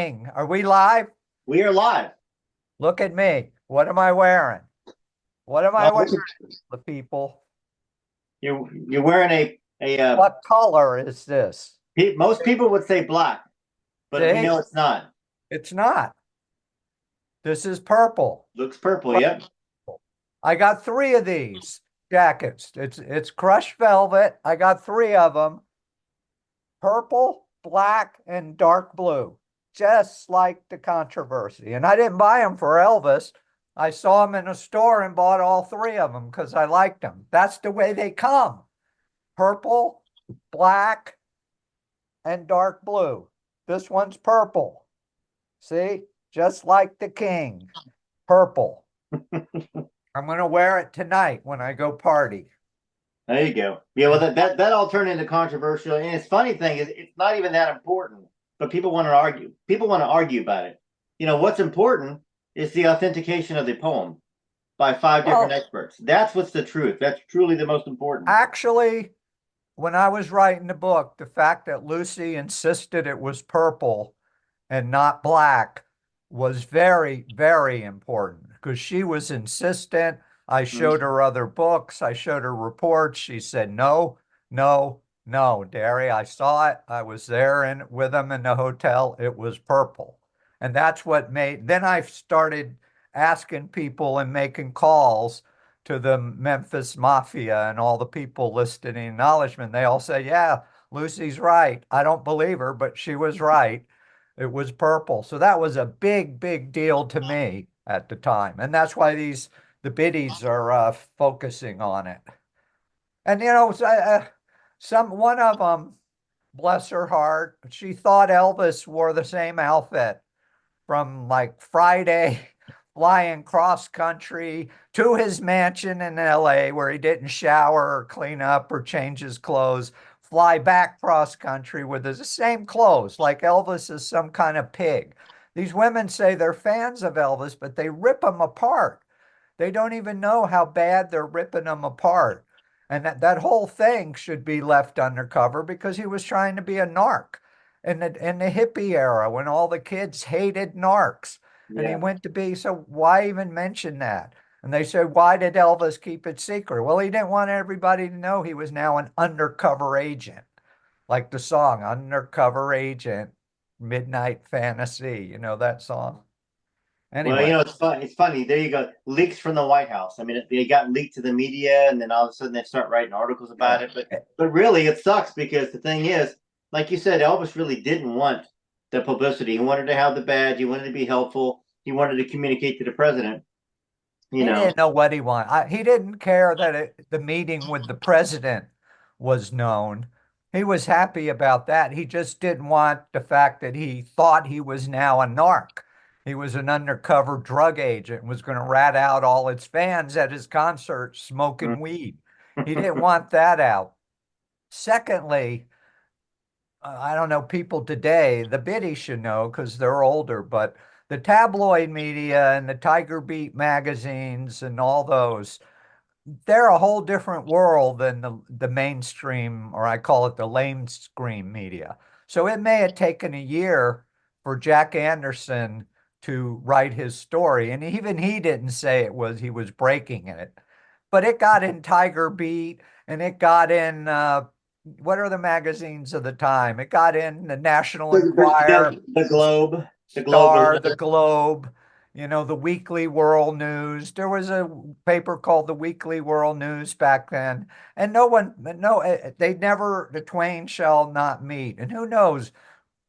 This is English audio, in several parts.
Are we live? We are live. Look at me. What am I wearing? What am I wearing, Look the people? you're wearing a. What color is this? Most people would say black, but we See, know it's not. it's not. This is purple. Looks purple. Yep. I got three of these jackets. It's crushed velvet. I got three of them. Purple, black, and dark blue. Just like the controversy. And I didn't buy them for Elvis. I saw them in a store and bought all three of them because I liked them. That's the way they come. Purple, black, and dark blue. This one's purple. See? Just like the king. Purple. I'm going to wear it tonight when I go party. There you go. Yeah. Well, that all turned into controversial. And it's funny thing is, it's not even that important, but people want to argue. People want to argue about it. What's important is the authentication of the poem by five different Well, experts. That's what's the truth. That's truly the most important. actually, when I was writing the book, the fact that Lucy insisted it was purple and not black was very, very important because she was insistent. I showed her other books, I showed her reports. She said, no, no, no, Dary, I saw it. I was there and with them in the hotel. It was purple. And that's what made, then I started asking people and making calls to the Memphis Mafia and all the people listed in acknowledgement. They all say, yeah, Lucy's right. I don't believe her, but she was right. It was purple. So that was a big, big deal to me at the time. And that's why the biddies are focusing on it. And, one of them, bless her heart, she thought Elvis wore the same outfit from like Friday flying cross country to his mansion in LA where he didn't shower or clean up or change his clothes, fly back cross country with the same clothes, like Elvis is some kind of pig. These women say they're fans of Elvis, but they rip him apart. They don't even know how bad they're ripping him apart. And that whole thing should be left undercover because he was trying to be a narc in the hippie era when all the kids hated narcs. And he Yeah. went to be, so why even mention that? And they said, why did Elvis keep it secret? Well, he didn't want everybody to know he was now an undercover agent, like the song Undercover Agent, Midnight Fantasy. You know that song? Well, Anyway, it's fun. It's funny. There you go. Leaks from the White House. I mean, they got leaked to the media, and then all of a sudden they start writing articles about yeah. it. But really, it sucks because the thing is, like you said, Elvis really didn't want the publicity. He wanted to have the badge. He wanted to be helpful. He wanted to communicate to the president. You He know. didn't know what he wanted. He didn't care that the meeting with the president was known. He was happy about that. He just didn't want the fact that he thought he was now a narc. He was an undercover drug agent, was going to rat out all its fans at his concert smoking weed. He didn't want that out. Secondly, I don't know, people today, the biddies should know because they're older, but the tabloid media and the Tiger Beat magazines and all those, they're a whole different world than the mainstream, or I call it the lamestream media. So it may have taken a year for Jack Anderson to write his story. And even he didn't say he was breaking it, but it got in Tiger Beat and it got in, what are the magazines of the time? It got in the National Enquirer, The Globe. The Globe was Star, the Globe, the Weekly World News. There was a paper called the Weekly World News back then, and no one, no, they never, the twain shall not meet. And who knows?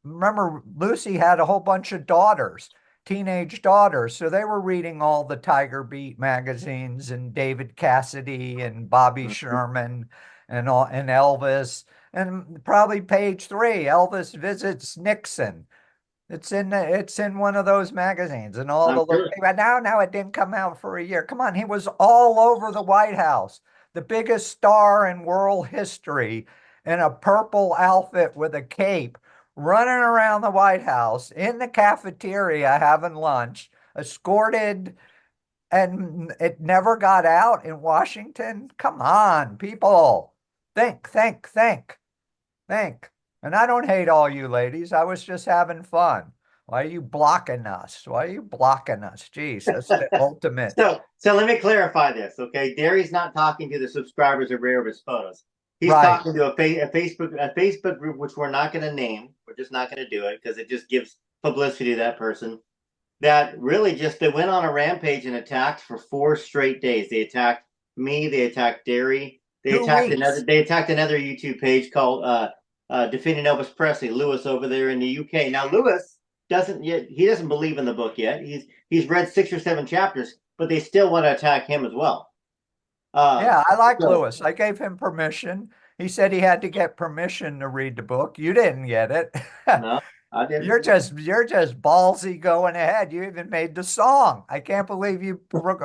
Remember, Lucy had a whole bunch of daughters, teenage daughters, so they were reading all the Tiger Beat magazines and David Cassidy and Bobby Sherman and Elvis. And probably page three, Elvis visits Nixon. It's in one of those magazines and all the I'm little sure. but now it didn't come out for a year. Come on, he was all over the White House, the biggest star in world history in a purple outfit with a cape, running around the White House in the cafeteria having lunch, escorted, and it never got out in Washington. Come on, people. Think, think, think, think. And I don't hate all you ladies. I was just having fun. Why are you blocking us? Why are you blocking us? Jeez, that's the ultimate. So let me clarify this, okay? Dary's not talking to the subscribers of Rare of his photos. He's Right. talking to a Facebook group, which we're not going to name. We're just not going to do it because it just gives publicity to that person. That really just they went on a rampage and attacked for 4 straight days. They attacked me. They attacked Dary. They Two attacked another. weeks. They attacked another YouTube page called Defending Elvis Presley. Lewis over there in the UK. Now Lewis doesn't yet. He doesn't believe in the book yet. He's read 6 or 7 chapters, but they still want to attack him as well. Yeah, I like So Lewis. I gave him permission. He said he had to get permission to read the book. You didn't get it. no, I didn't. You're just ballsy going ahead. You even made the song. I can't believe you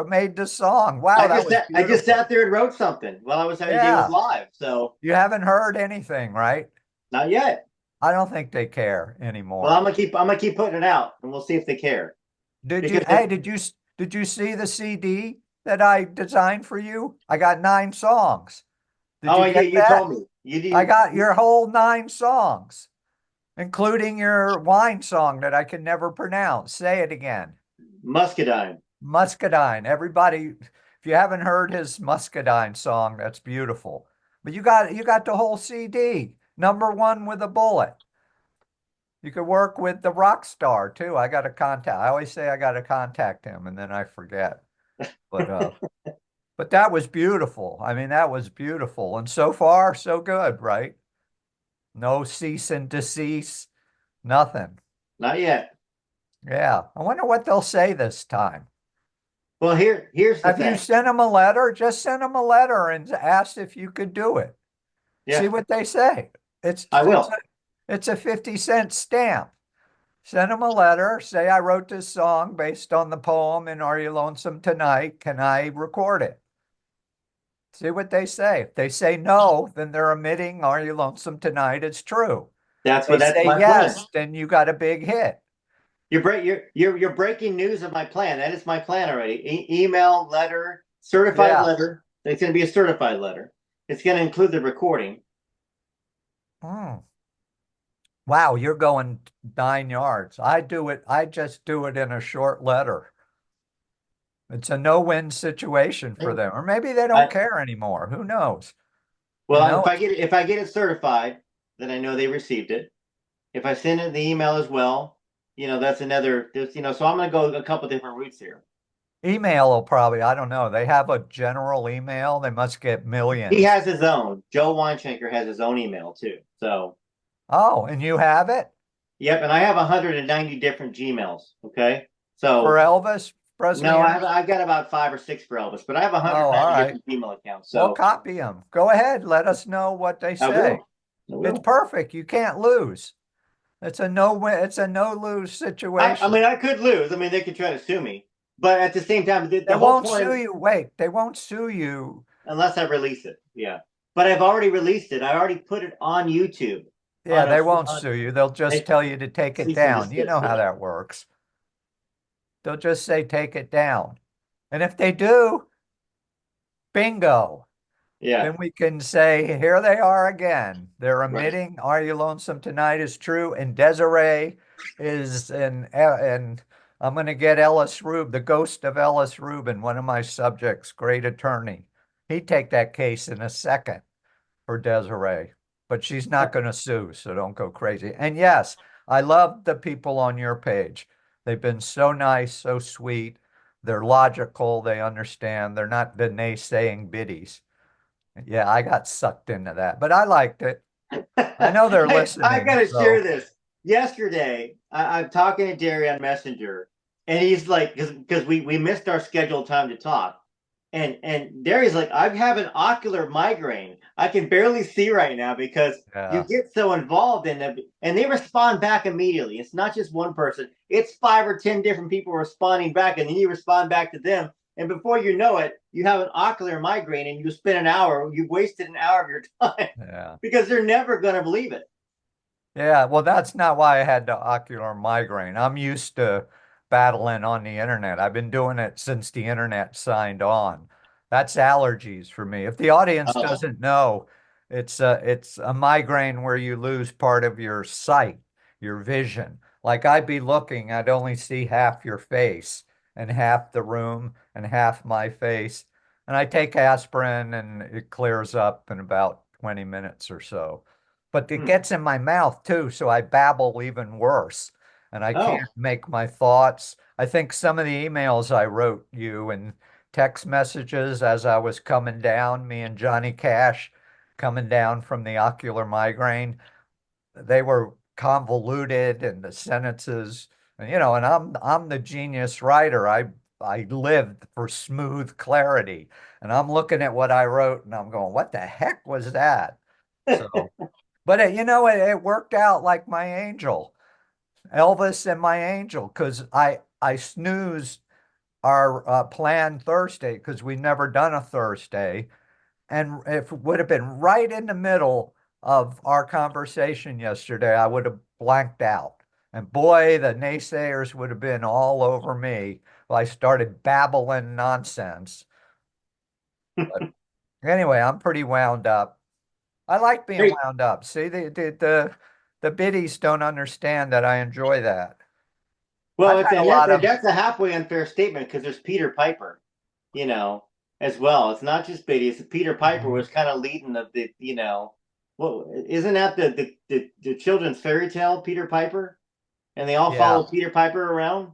made the song. Wow, that was I just beautiful. sat there and wrote something while I was it was Yeah. live. So You haven't heard anything, right? not yet. I don't think they care Well, anymore. I'm gonna keep putting it out, and we'll see if they care. Did you, Because hey, did you see the CD that I designed for you? I got 9 songs. Did oh you yeah, get you that? told me I got your whole 9 songs, including your wine song that I can never pronounce. Say it again. muscadine. Muscadine. Everybody, if you haven't heard his Muscadine song, that's beautiful. But you got the whole CD. #1 with a bullet. You could work with the rock star too. I got to contact. I always say I got to contact him and then I forget. But uh but that was beautiful. I mean, that was beautiful. And so far, so good, right? No cease and desist, nothing. Not yet. Yeah. I wonder what they'll say this time. Well, here's the Have you thing. sent them a letter? Just send them a letter and ask if you could do it. See Yeah, what they say. It's I it's will. a, it's a 50-cent stamp. Send them a letter. Say I wrote this song based on the poem in Are You Lonesome Tonight? Can I record it? See what they say. If they say no, then they're admitting Are You Lonesome Tonight? It's true. They That's say my plan. yes, then you got a big hit. You're breaking news of my plan. That is my plan already. Email, letter, certified Yeah. letter. It's going to be a certified letter. It's going to include the recording. Mm. Wow, you're going 9 yards. I do it. I just do it in a short letter. It's a no-win situation for them. Or maybe they don't I, care anymore. Who knows? You well, know, if I get it certified, then I know they received it. If I send it the email as well, that's another. So I'm going to go a couple different routes here. email will probably, I don't know. They have a general email. They must get He millions. has his own. Joe Weinshanker has his own email too. So, Oh, and you have it yep. And I have 190 different Gmails. Okay. for So, Elvis Presley no, Entertainment? I've got about 5 or 6 for Elvis, but I have Oh, all 190 right. different email accounts. Well, So copy them. Go ahead. Let us know what they I say. will. I It's will. perfect. You can't lose. It's a no win. It's a no lose I mean, situation. I could lose. I mean, they could try to sue me, but at the same time, They the whole won't point, sue you. Wait, they won't sue you. unless I release it, yeah. But I've already released it. I already put it on YouTube Yeah, they won't on sue you. They'll just a tell you to take it cease and down. You desist. know how Yeah, that works. They'll just say take it down. And if they do, bingo. yeah, Then we can say, here they are again. They're right. admitting Are You Lonesome Tonight is true. And Desiree is, and I'm going to get Ellis Rubin, the ghost of Ellis Rubin, one of my subjects, great attorney. He'd take that case in a second for Desiree, but she's not going to sue, so don't go crazy. And yes, I love the people on your page. They've been so nice, so sweet. They're logical. They understand. They're not the naysaying biddies. Yeah, I got sucked into that, but I liked it. I know they're I listening, gotta share so this. Yesterday, I'm talking to Dary on Messenger, and he's like, because we missed our scheduled time to talk, and Dary's like, I'm having ocular migraine. I can barely see right now because you yeah. get so involved in them, and they respond back immediately. It's not just one person; it's 5 or 10 different people responding back, and then you respond back to them. And before you know it, you have an ocular migraine, and you spend an hour. You've wasted an hour of your time Yeah. because they're never going to believe it. Yeah, well, that's not why I had the ocular migraine. I'm used to battling on the internet. I've been doing it since the internet signed on. That's allergies for me. If the audience Oh, doesn't know, it's a migraine where you lose part of your sight, your vision. Like I'd be looking, I'd only see half your face and half the room and half my face. And I take aspirin and it clears up in about 20 minutes or so. But it Hmm. gets in my mouth too, so I babble even worse. And I Oh, can't make my thoughts. I think some of the emails I wrote you and text messages as I was coming down, me and Johnny Cash coming down from the ocular migraine, they were convoluted and the sentences, and I'm the genius writer. I lived for smooth clarity. And I'm looking at what I wrote and I'm going, what the heck was that? So, but it worked out like my angel, Elvis and my angel, because I snoozed our planned Thursday because we never done a Thursday. And if it would have been right in the middle of our conversation yesterday, I would have blanked out. And boy, the naysayers would have been all over me. I started babbling nonsense. But anyway, I'm pretty wound up. I like being great. wound up. See, the biddies don't understand that I enjoy that. Well, I've it's had a lot of, that's a halfway unfair statement because there's Peter Piper, you know, as well. It's not just Biddy. It's Peter Piper Mhm. was kind of leading well, isn't that the children's fairy tale, Peter Piper? And they all Yeah. follow Peter Piper around.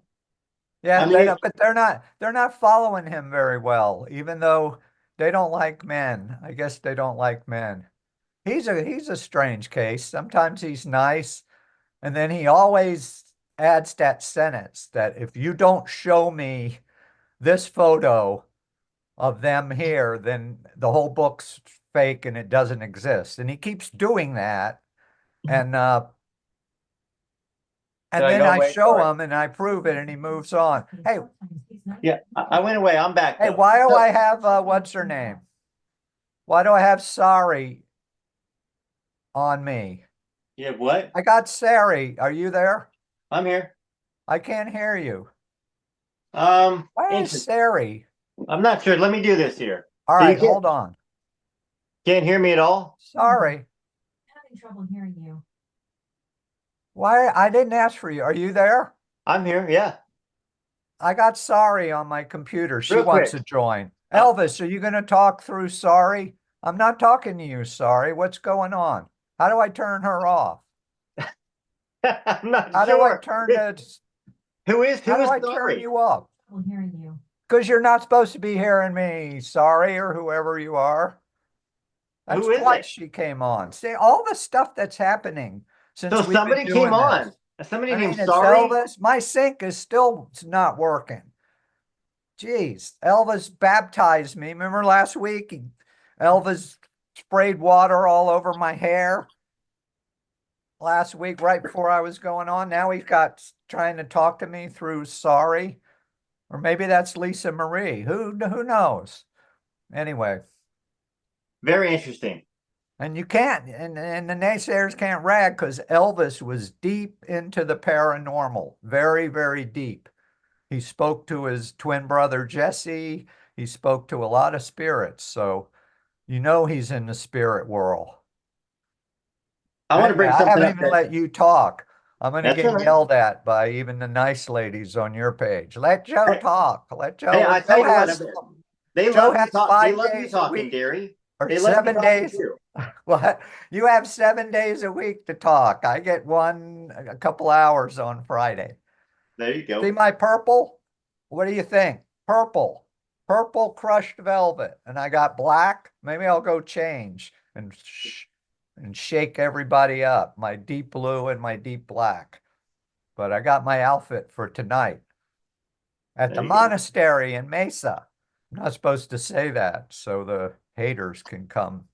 Yeah, I mean, they don't, but they're not following him very well, even though they don't like men. I guess they don't like men. He's a strange case. Sometimes he's nice, and then he always adds that sentence that if you don't show me this photo of them here, then the whole book's fake and it doesn't exist. And he keeps doing that. And uh did and I then go I away? show Sorry. him and I prove it and he moves on. Hey, Yeah, I went away. I'm back hey, though. why do So, I have what's her name? Why do I have sorry on me? you have what? I got Sari. Are you there? I'm here. I can't hear you. Why is Interesting. Sari? I'm not sure. Let me do this here. All So you right, hold on. can't hear me at all? Sorry. Having trouble hearing you. Why? I didn't ask for you. Are you there? I'm here. Yeah. I got Sorry on my computer. She Real wants quick. to join. Uh, Elvis, are you going to talk through Sorry? I'm not talking to you, Sorry. What's going on? How do I turn her off? I'm not How do I sure. turn the, Who how do is I turn sorry? you off? Trouble hearing you. Because you're not supposed to be hearing me, Sorry, or whoever you are. That's Who is twice it? she came on. See, all the stuff that's happening So since we've been somebody came doing on. this. Somebody I named mean, it's Sorry. Elvis. My sink is still not working. Jeez, Elvis baptized me. Remember last week? Elvis sprayed water all over my hair last week, right before I was going on. Now he's got trying to talk to me through Sorry, or maybe that's Lisa Marie. Who knows? Anyway, Very interesting. and you can't, and the naysayers can't rag because Elvis was deep into the paranormal, very, very deep. He spoke to his twin brother Jesse. He spoke to a lot of spirits. So he's in the spirit world. I want to Anyway, bring I something haven't up even that let you talk. I'm going to that's all get right. yelled at by even the nice ladies on your page. Let Joe Hey, talk. Let hey, Joe. I tell you what, They Joe has they five love you days a talking, week Dary. or They love you 7 days. talking too. Well, you have 7 days a week to talk. I get a couple hours on Friday. There you See go. my purple? What do you think? Purple. Purple crushed velvet. And I got black. Maybe I'll go change and shake everybody up. My deep blue and my deep black. But I got my outfit for tonight at There the you go. monastery in Mesa. I'm not supposed to say that so the haters can come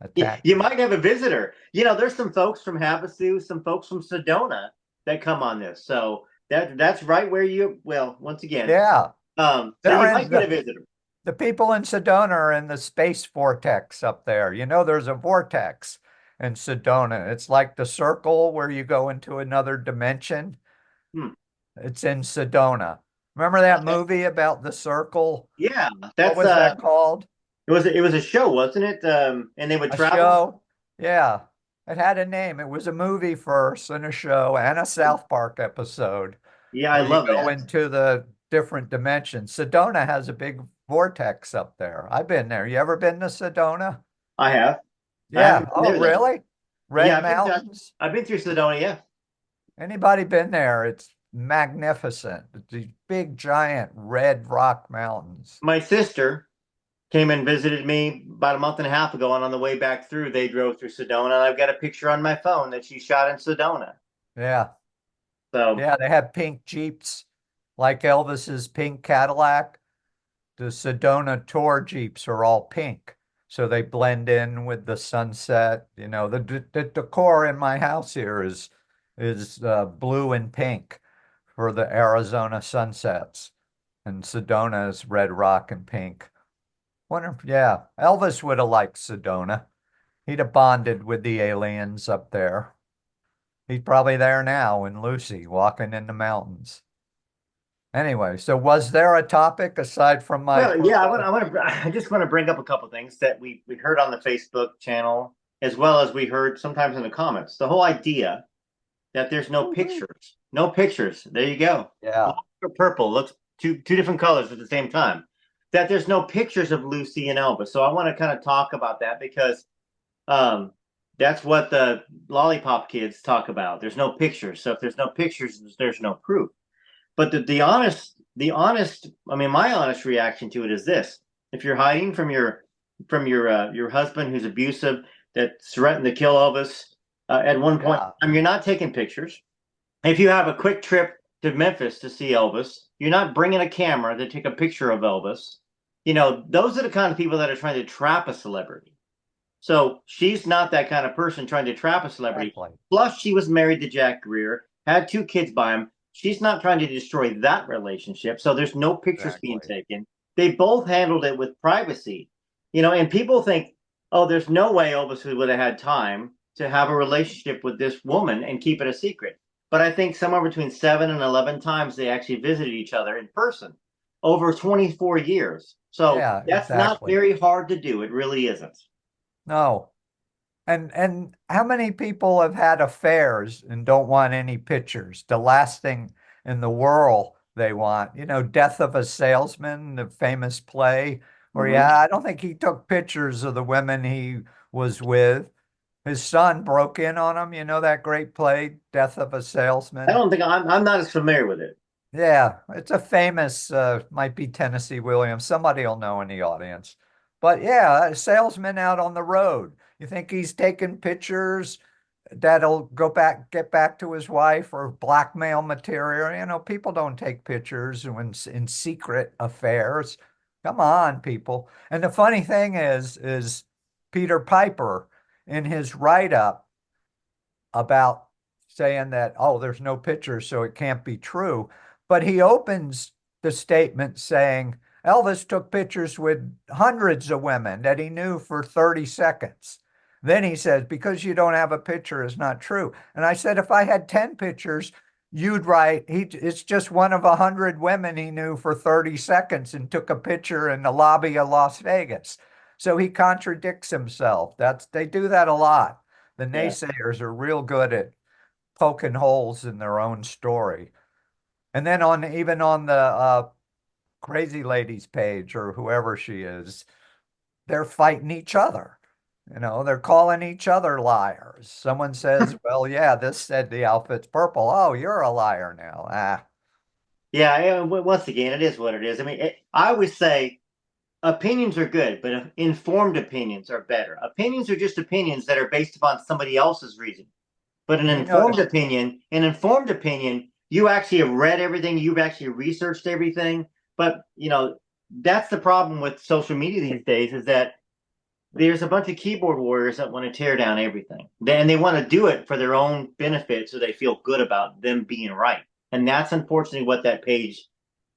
attack You me. might have a visitor. There's some folks from Havasu, some folks from Sedona that come on this. So that's right where well, once again, Yeah, so you they're in might get a visitor. the people in Sedona are in the space vortex up there. There's a vortex in Sedona. It's like the circle where you go into another dimension. Hmm. It's in Sedona. Remember that Okay. movie about the circle? Yeah, What that's was that called? it was a show, wasn't it? And they would A travel. show? Yeah. It had a name. It was a movie first and a show and a South Park episode Yeah, I where you love go that. into the different dimensions. Sedona has a big vortex up there. I've been there. You ever been to Sedona? I have. I Yeah. haven't been Oh, there though. really? Yeah, Red Mountains? I've been through Sedona. Yeah, Anybody been there? It's magnificent. It's these big, giant red rock mountains. my sister came and visited me about a month and a half ago, and on the way back through, they drove through Sedona, and I've got a picture on my phone that she shot in Sedona. Yeah. So Yeah, they have pink Jeeps like Elvis's pink Cadillac. The Sedona tour Jeeps are all pink. So they blend in with the sunset. The decor in my house here is blue and pink for the Arizona sunsets. And Sedona is red rock and pink. Wonder if, yeah, Elvis would have liked Sedona. He'd have bonded with the aliens up there. He's probably there now in Lucy, walking in the mountains. Anyway, so was there a topic aside from my well, yeah, purple? I just want to bring up a couple things that we heard on the Facebook channel, as well as we heard sometimes in the comments. The whole idea that there's no pictures, no pictures. There you go. Yeah, Black or purple looks two different colors at the same time. That there's no pictures of Lucy and Elvis. So I want to kind of talk about that because um, that's what the lollipop kids talk about. There's no pictures. So if there's no pictures, there's no proof. But I mean, my honest reaction to it is this: if you're hiding from your husband who's abusive, that threatened to kill Elvis at one point yeah, in time, you're not taking pictures. If you have a quick trip to Memphis to see Elvis, you're not bringing a camera to take a picture of Elvis. Those are the kind of people that are trying to trap a celebrity. So she's not that kind of person trying to trap a celebrity. exactly. Plus, she was married to Jack Greer, had two kids by him. She's not trying to destroy that relationship. So there's no pictures being Exactly. taken. They both handled it with privacy. And people think, oh, there's no way Elvis would have had time to have a relationship with this woman and keep it a secret. But I think somewhere between 7 and 11 times they actually visited each other in person over 24 years. So Yeah, that's not exactly. very hard to do. It really isn't. No. And how many people have had affairs and don't want any pictures? The last thing in the world they want, Death of a Salesman, the famous play, where Mhm. yeah, I don't think he took pictures of the women he was with. His son broke in on him, that great play, Death of a I Salesman. don't think I'm not as familiar with it. Yeah, it's a famous, might be Tennessee Williams. Somebody will know in the audience. But yeah, a salesman out on the road. You think he's taking pictures that'll get back to his wife or blackmail material? People don't take pictures when in secret affairs. Come on, people. And the funny thing is Peter Piper in his write-up about saying that, oh, there's no picture, so it can't be true. But he opens the statement saying Elvis took pictures with hundreds of women that he knew for 30 seconds. Then he says, because you don't have a picture is not true. And I said, if I had 10 pictures, you'd write, it's just one of 100 women he knew for 30 seconds and took a picture in the lobby of Las Vegas. So he contradicts himself. They do that a lot. The Yeah. naysayers are real good at poking holes in their own story. And then even on the crazy lady's page or whoever she is, they're fighting each other. They're calling each other liars. Someone says, well, yeah, this said the outfit's purple. Oh, you're a liar now. Ah, Yeah, once again, it is what it is. I mean, I always say opinions are good, but informed opinions are better. Opinions are just opinions that are based upon somebody else's reason. But you know, an informed opinion, you actually have read everything, you've actually researched everything. But that's the problem with social media these days is that there's a bunch of keyboard warriors that want to tear down everything. And they want to do it for their own benefit so they feel good about them being right. And that's unfortunately what that page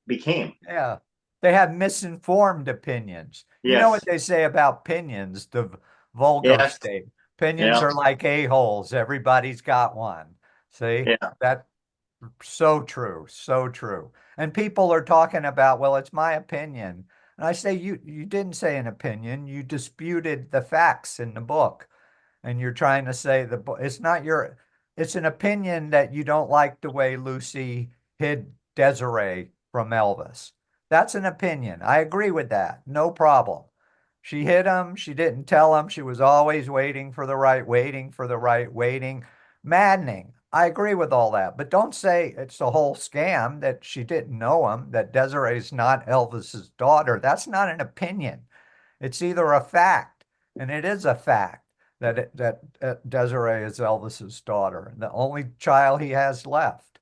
became. yeah, they have misinformed opinions. You know what Yes. they say about pinions, the vulgar Yes. state. Opinions Yeah. are like a-holes. Everybody's got one. See, Yeah. that so true, so true. And people are talking about, well, it's my opinion. And I say, you didn't say an opinion. You disputed the facts in the book. and you're trying to say it's not your, it's an opinion that you don't like the way Lucy hid Desiree from Elvis. That's an opinion. I agree with that. No problem. She hid him. She didn't tell him. She was always waiting for the right, waiting. Maddening. I agree with all that. But don't say it's a whole scam that she didn't know him, that Desiree's not Elvis's daughter. That's not an opinion. It's either a fact, and it is a fact that Desiree is Elvis's daughter, the only child he has left.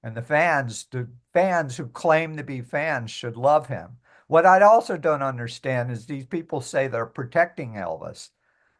And the fans who claim to be fans should love him. What I also don't understand is these people say they're protecting Elvis.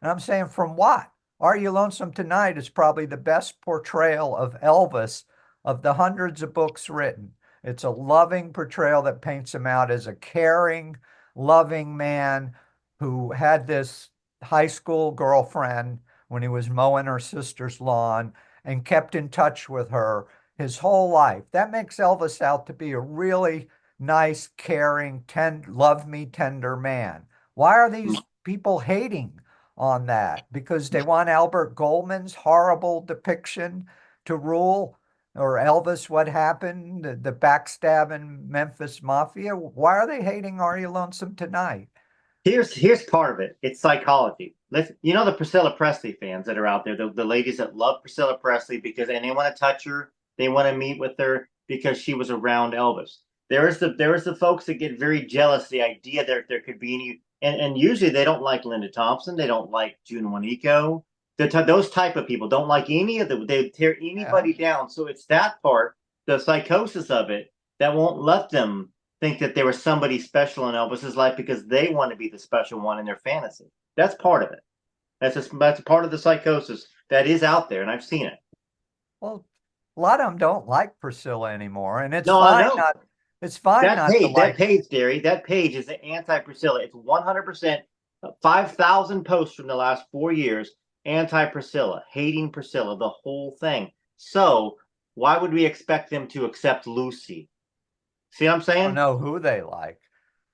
And I'm saying, from what? Are You Lonesome Tonight is probably the best portrayal of Elvis of the hundreds of books written. It's a loving portrayal that paints him out as a caring, loving man who had this high school girlfriend when he was mowing her sister's lawn and kept in touch with her his whole life. That makes Elvis out to be a really nice, caring, love me tender man. Why are these people hating on that? Because they want Albert Goldman's horrible depiction to rule? Or Elvis, what happened? The backstabbing Memphis Mafia? Why are they hating Are You Lonesome Tonight? Here's part of it. It's psychology. The Priscilla Presley fans that are out there, the ladies that love Priscilla Presley because and they want to touch her, they want to meet with her because she was around Elvis. There is the folks that get very jealous. The idea that there could be any, and usually they don't like Linda Thompson, they don't like June Juanico. Those type of people don't like any of them. They tear anybody down. So it's that part, the psychosis of it, that won't let them think that there was somebody special in Elvis's life because they want to be the special one in their fantasy. That's part of it. That's part of the psychosis that is out there, and I've seen it. Well, a lot of them don't like Priscilla anymore, and No, I know. It's fine not to like. Dary, that page is the anti-Priscilla. It's 100%, 5,000 posts from the last 4 years, anti-Priscilla, hating Priscilla, the whole thing. So why would we expect them to accept Lucy? See what I'm I saying? don't know who they like.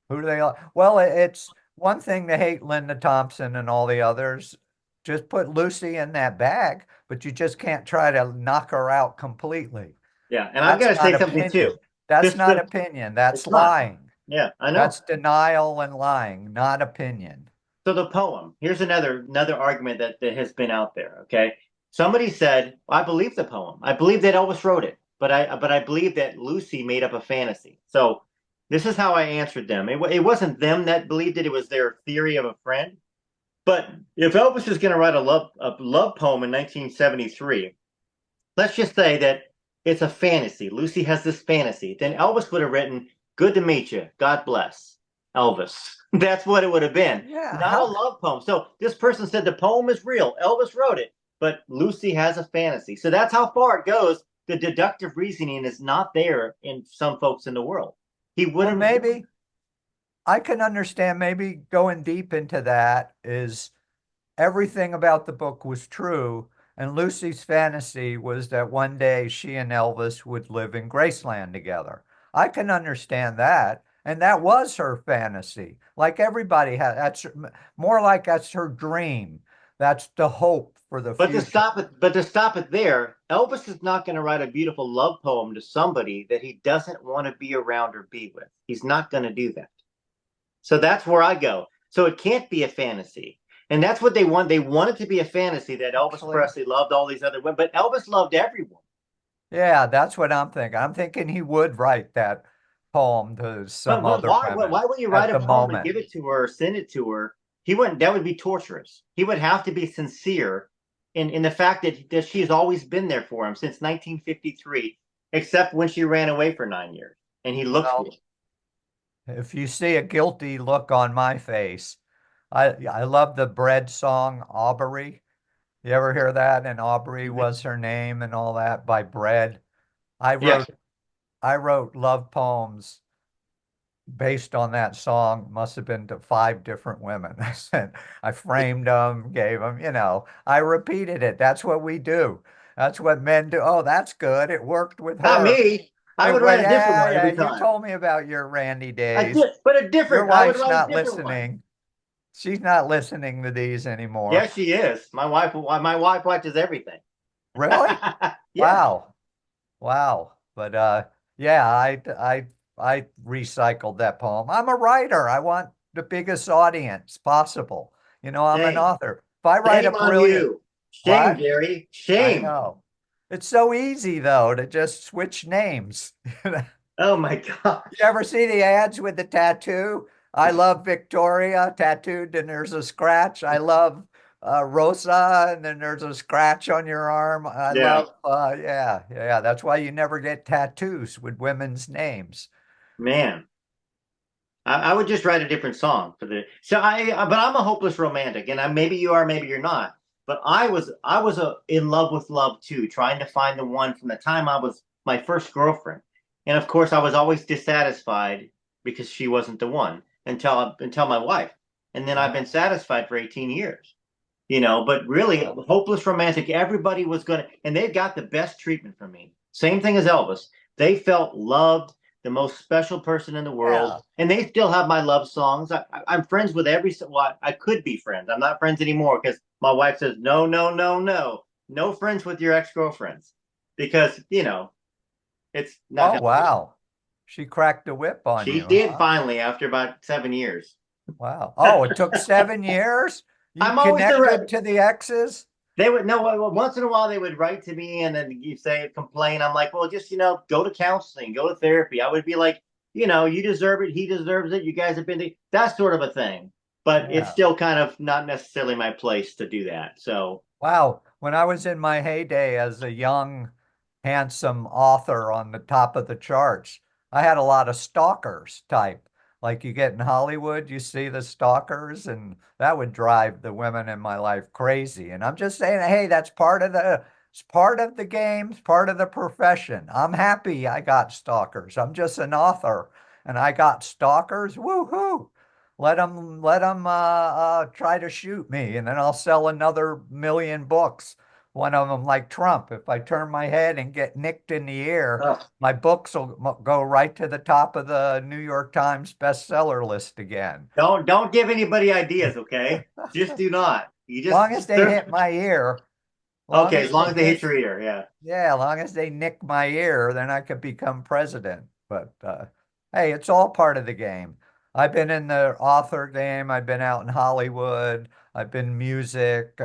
Who do they like? Well, it's one thing to hate Linda Thompson and all the others. Just put Lucy in that bag, but you just can't try to knock her out completely. Yeah, and I've got That's to say not something too. opinion. That's Just not opinion. That's it's not. lying. Yeah, I know. That's denial and lying, not opinion. So the poem. Here's another argument that has been out there. Okay, somebody said, I believe the poem. I believe that Elvis wrote it, but I believe that Lucy made up a fantasy. So this is how I answered them. It wasn't them that believed it. It was their theory of a friend. But if Elvis is going to write a love poem in 1973, let's just say that it's a fantasy. Lucy has this fantasy. Then Elvis would have written, "Good to meet you. God bless, Elvis." That's what it would have been. Yeah. Not a love poem. So this person said the poem is real. Elvis wrote it, but Lucy has a fantasy. So that's how far it goes. The deductive reasoning is not there in some folks in the world. He wouldn't. Maybe I can understand, maybe going deep into that is everything about the book was true. And Lucy's fantasy was that one day she and Elvis would live in Graceland together. I can understand that. And that was her fantasy. Like everybody had, that's more like that's her dream. That's the hope for the But future. to stop it there, Elvis is not going to write a beautiful love poem to somebody that he doesn't want to be around or be with. He's not going to do that. So that's where I go. So it can't be a fantasy. And that's what they want. They want it to be a fantasy that Elvis Presley loved all these other women, but Elvis loved everyone. Yeah, that's what I'm thinking. I'm thinking he would write that poem to some But other women why would you at write a the poem and moment. give it to her or send it to her? He wouldn't. That would be torturous. He would have to be sincere in the fact that she has always been there for him since 1953, except when she ran away for 9 years, and he looked for her. If you see a guilty look on my face, I love the Bread song, Aubrey. You ever hear that? And Aubrey was her name and all that by Bread. I Yes. wrote I wrote love poems based on that song. Must have been to 5 different women. I framed them, gave them, I repeated it. That's what we do. That's what men do. Oh, that's good. It worked with Not her. me. I would write a different one every You time. told me about your Randy I days. did, but Your I would wife's write a not different one. listening. She's not listening to these anymore. Yes, she is. My wife watches everything. Really? Yeah. Wow. Wow. But yeah, I recycled that poem. I'm a writer. I want the biggest audience possible. I'm an Shame. author. If I write a Shame on brilliant you. Shame, what? Gary. I Shame. know. It's so easy though to just switch names. Oh my You gosh. ever see the ads with the tattoo? I love Victoria tattooed, and there's a scratch. I love Rosa, and then there's a scratch on your arm. I Yeah, love, yeah, yeah. That's why you never get tattoos with women's names. man. I would just write a different song for the. But I'm a hopeless romantic, and maybe you are, maybe you're not. But I was in love with love too, trying to find the one from the time I was my first girlfriend, and of course I was always dissatisfied because she wasn't the one until my wife, and then I've Yeah. been satisfied for 18 years. But really, Wow. hopeless romantic. Everybody was gonna, and they got the best treatment from me. Same thing as Elvis. They felt loved, the most special person in the world, Yeah. and they still have my love songs. I'm friends with well, I could be friends. I'm not friends anymore because my wife says no, no, no, no, no friends with your ex-girlfriends because it's not Oh, healthy. wow. She cracked the whip on She you, did huh? finally after about 7 years. Wow. Oh, it took 7 years? You I'm always the connected to the exes? They would no. Once in a while, they would write to me and then you say complain. I'm like, well, just go to counseling, go to therapy. I would be like, you deserve it. He deserves it. You guys have been that sort of a thing. But it's Yeah. still kind of not necessarily my place to do that. So Wow. When I was in my heyday as a young, handsome author on the top of the charts, I had a lot of stalkers type. Like you get in Hollywood, you see the stalkers, and that would drive the women in my life crazy. And I'm just saying, hey, it's part of the game, it's part of the profession. I'm happy I got stalkers. I'm just an author and I got stalkers. Woohoo! Let them try to shoot me, and then I'll sell another million books. One of them, like Trump, if I turn my head and get nicked in the ear, ugh, my books will go right to the top of the New York Times bestseller list again. don't give anybody ideas, okay? Just do not. You Long as just they hit my ear, long okay. as As long they as they hit hit, your ear, yeah. yeah, long as they nick my ear, then I could become president. But hey, it's all part of the game. I've been in the author game. I've been out in Hollywood. I've been music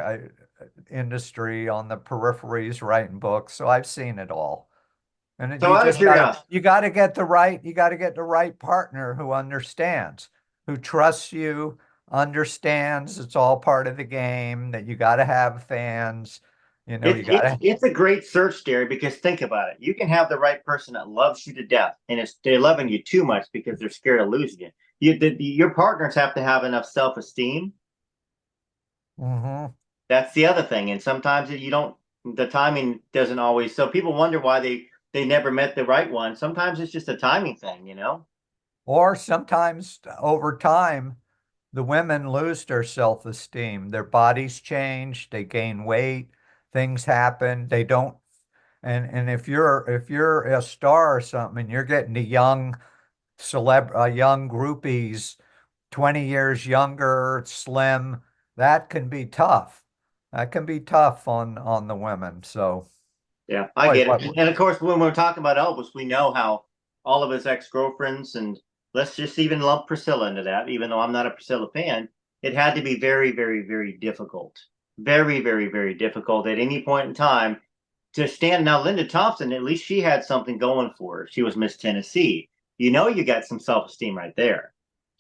industry on the peripheries writing books. So I've seen it all. And So out of curiosity, you gotta get the right partner who understands, who trusts you, understands it's all part of the game, that you gotta have fans. It's You it's gotta. it's a great search, Derry, because think about it. You can have the right person that loves you to death, and they're loving you too much because they're scared of losing you. Your partners have to have enough self-esteem. Hmm. That's the other thing, and sometimes you don't. The timing doesn't always. So people wonder why they never met the right one. Sometimes it's just a timing thing. Or sometimes over time, the women lose their self-esteem. Their bodies change, they gain weight, things happen. They don't, and if you're a star or something and you're getting the young groupies 20 years younger, slim, that can be tough. That can be tough on the women. So, Yeah, I boy, get it. And of course, when we're talking about Elvis, we know how all of his ex-girlfriends, and let's just even lump Priscilla into that, even though I'm not a Priscilla fan, it had to be very, very, very difficult. Very, very, very difficult at any point in time to stand. Now, Linda Thompson, at least she had something going for her. She was Miss Tennessee. You got some self-esteem right there.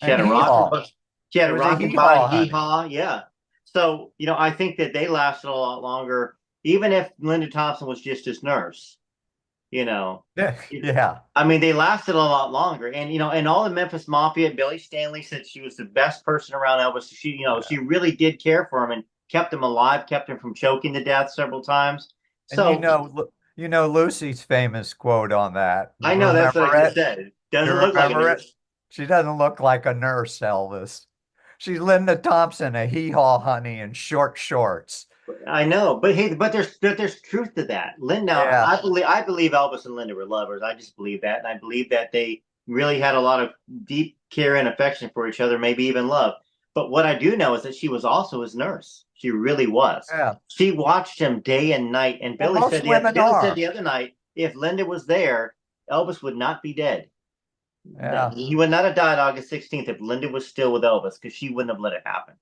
She and had a hee rocking, haw. she She had a was a rocking hee body, haw, hee honey. haw, yeah. So, I think that they lasted a lot longer, even if Linda Thompson was just his nurse, you know. Yeah. I mean, they lasted a lot longer. And, and all the Memphis Mafia, Billy Stanley said she was the best person around Elvis. She really did care for him and kept him alive, kept him from choking to death several times. And So Lucy's famous quote on that. I know that's what I Remember just it? said. You Doesn't look like a remember it? nurse. She doesn't look like a nurse, Elvis. She's Linda Thompson, a hee-haw honey in short shorts. I know, but hey, but there's truth to that. Linda, Yeah. I believe Elvis and Linda were lovers. I just believe that, and I believe that they really had a lot of deep care and affection for each other, maybe even love. But what I do know is that she was also his nurse. She really was. Yeah. She watched him day and night. And Well, Billy most said women Billy said are. the other night, if Linda was there, Elvis would not be dead. Yeah. He would not have died August 16th if Linda was still with Elvis, because she wouldn't have let it happen.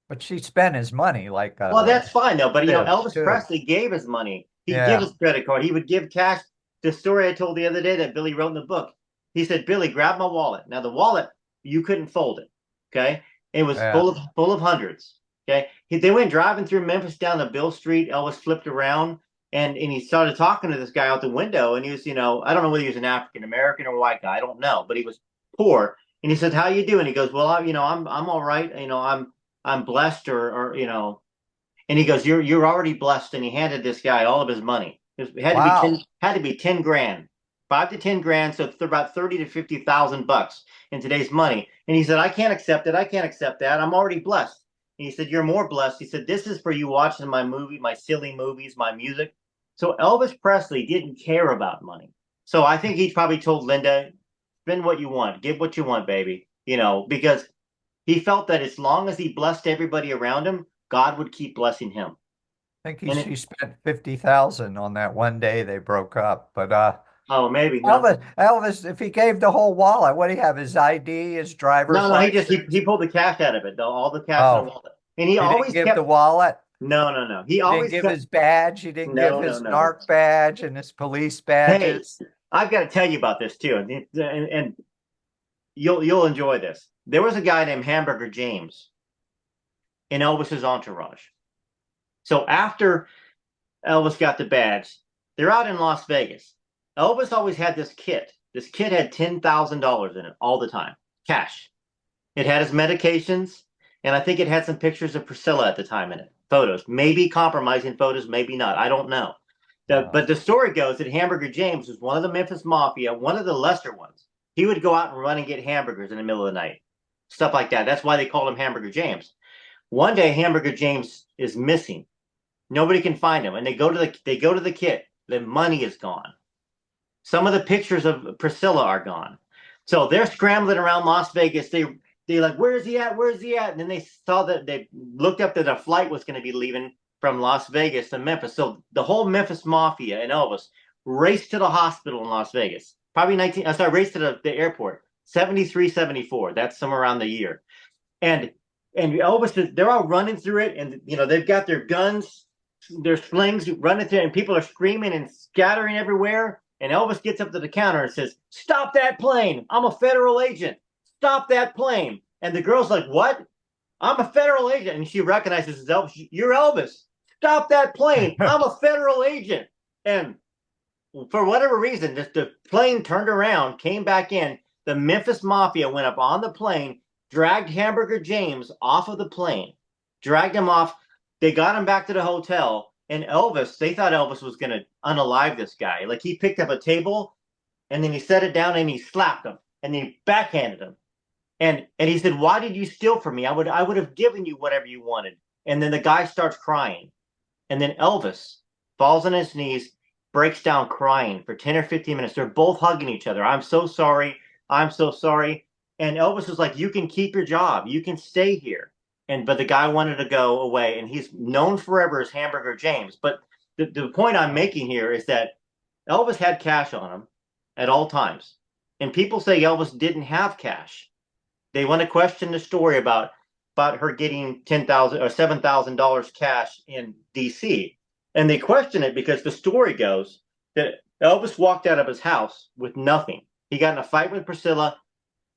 But she spent his money like Well, a that's fine though. But bitch Elvis too. Presley gave his money. He'd give Yeah. his credit card. He would give cash. The story I told the other day that Billy wrote in the book. He said, "Billy, grab my wallet." Now the wallet, you couldn't fold it. Okay, it was Yeah. full of hundreds. Okay, they went driving through Memphis down to Bill Street. Elvis flipped around and he started talking to this guy out the window. And he was, I don't know whether he was an African American or white guy. I don't know, but he was poor. And he said, "How you doing?" He goes, "Well, I'm all right. I'm blessed, or." And he goes, "You're already blessed." And he handed this guy all of his money. It Wow. had to be 10 grand, 5 to 10 grand. So it's about 30 to 50,000 bucks in today's money. And he said, "I can't accept it. I can't accept that. I'm already blessed." And he said, "You're more blessed." He said, "This is for you watching my silly movies, my music." So Elvis Presley didn't care about money. So I think he probably told Linda, "Spend what you want, give what you want, baby." Because he felt that as long as he blessed everybody around him, God would keep blessing him. I think And she spent 50,000 on that one day they broke up. But oh, maybe no, Elvis, if he gave the whole wallet, what do you have? His ID, his driver's no. He license? pulled the cash out of it, though, all the cash in the Oh, wallet, and he he didn't always give the kept. wallet. No. He He didn't always give kept. his badge. He didn't give his No. narc badge and his police Hey, badges. I've got to tell you about this too, and you'll enjoy this. There was a guy named Hamburger James in Elvis's entourage. So after Elvis got the badge, they're out in Las Vegas. Elvis always had this kit. This kit had $10,000 in it all the time, cash. It had his medications, and I think it had some pictures of Priscilla at the time in it. Photos, maybe compromising photos, maybe not. I don't know. But the story goes that Hamburger James was one of the Memphis Mafia, one of the lesser ones. He would go out and run and get hamburgers in the middle of the night, stuff like that. That's why they called him Hamburger James. One day, Hamburger James is missing. Nobody can find him, and they go to the kit. The money is gone. Some of the pictures of Priscilla are gone. So they're scrambling around Las Vegas. They like, "Where is he at? Where is he at?" And then they saw that they looked up that a flight was going to be leaving from Las Vegas to Memphis. So the whole Memphis Mafia and Elvis raced to the hospital in Las Vegas. Probably raced to the airport. 73, 74. That's somewhere around the year. And Elvis, they're all running through it, and they've got their guns, their slings running through, and people are screaming and scattering everywhere. And Elvis gets up to the counter and says, "Stop that plane! I'm a federal agent. Stop that plane!" And the girl's like, "What? I'm a federal agent." And she recognizes Elvis. "You're Elvis. Stop that plane! I'm a federal agent." And for whatever reason, the plane turned around, came back in. The Memphis Mafia went up on the plane, dragged Hamburger James off of the plane, dragged him off. They got him back to the hotel, and they thought Elvis was going to unalive this guy. Like, he picked up a table, and then he set it down, and he slapped him, and then he backhanded him. And he said, "Why did you steal from me? I would have given you whatever you wanted." And then the guy starts crying. And then Elvis falls on his knees, breaks down crying for 10 or 15 minutes. They're both hugging each other. "I'm so sorry. I'm so sorry." And Elvis was like, "You can keep your job. You can stay here." But the guy wanted to go away, and he's known forever as Hamburger James. But the point I'm making here is that Elvis had cash on him at all times. And people say Elvis didn't have cash. They want to question the story about her getting $10,000 or $7,000 cash in DC. And they question it because the story goes that Elvis walked out of his house with nothing. He got in a fight with Priscilla,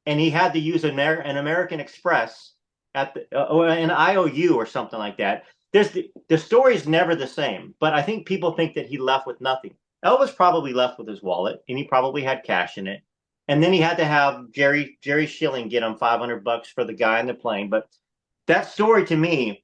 and he had to use an American Express at an IOU or something like that. The story is never the same, but I think people think that he left with nothing. Elvis probably left with his wallet, and he probably had cash in it. And then he had to have Jerry Schilling get him $500 for the guy in the plane. But that story to me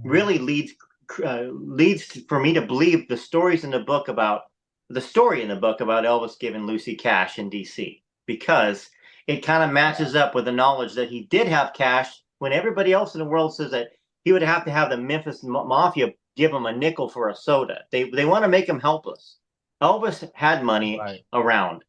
really leads for me to believe the story in the book about Elvis giving Lucy cash in DC, because it kind of matches up with the knowledge that he did have cash when everybody else in the world says that he would have to have the Memphis Mafia give him a nickel for a soda. They want to make him helpless. Elvis had money Right. around.